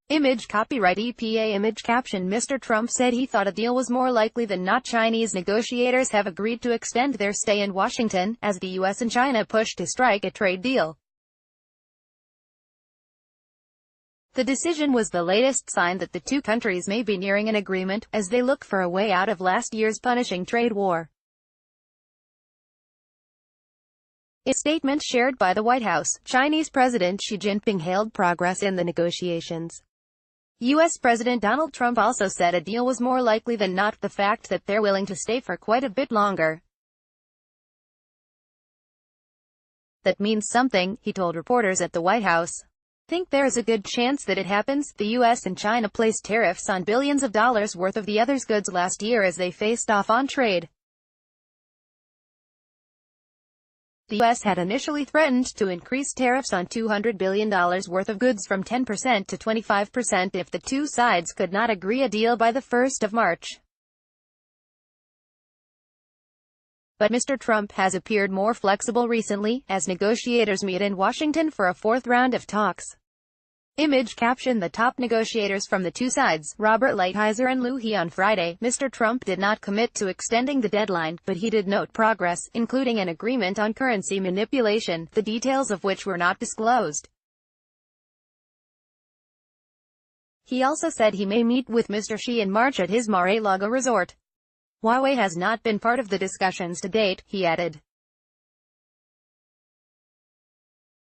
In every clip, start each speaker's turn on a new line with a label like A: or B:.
A: Image copyright EPA image caption Mr. Trump said he thought a deal was more likely than not. Chinese negotiators have agreed to extend their stay in Washington, as the U.S. and China push to strike a trade deal. The decision was the latest sign that the two countries may be nearing an agreement, as they look for a way out of last year's punishing trade war. In a statement shared by the White House, Chinese President Xi Jinping hailed progress in the negotiations. U.S. President Donald Trump also said a deal was more likely than not, the fact that they're willing to stay for quite a bit longer. That means something, he told reporters at the White House. Think there's a good chance that it happens. The U.S. and China placed tariffs on billions of dollars worth of the other's goods last year as they faced off on trade. The U.S. had initially threatened to increase tariffs on $200 billion worth of goods from 10% to 25% if the two sides could not agree a deal by the 1st of March. But Mr. Trump has appeared more flexible recently, as negotiators meet in Washington for a fourth round of talks. Image caption The top negotiators from the two sides, Robert Lighthizer and Liu He on Friday. Mr. Trump did not commit to extending the deadline, but he did note progress, including an agreement on currency manipulation, the details of which were not disclosed. He also said he may meet with Mr. Xi in March at his Mar-a-Lago resort. Huawei has not been part of the discussions to date, he added.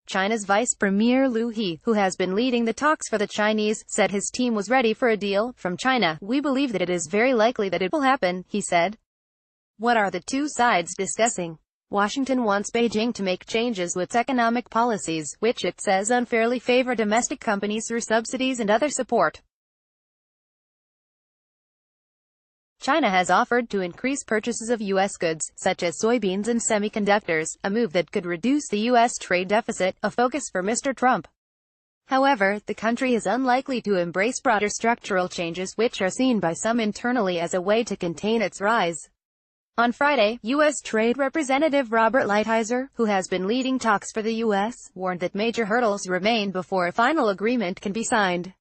A: China's Vice Premier Liu He, who has been leading the talks for the Chinese, said his team was ready for a deal. From China, we believe that it is very likely that it will happen, he said. What are the two sides discussing? Washington wants Beijing to make changes with its economic policies, which it says unfairly favor domestic companies through subsidies and other support. China has offered to increase purchases of U.S. goods, such as soybeans and semiconductors, a move that could reduce the U.S. trade deficit, a focus for Mr. Trump. However, the country is unlikely to embrace broader structural changes, which are seen by some internally as a way to contain its rise. On Friday, U.S. Trade Representative Robert Lighthizer, who has been leading talks for the U.S., warned that major hurdles remain before a final agreement can be signed.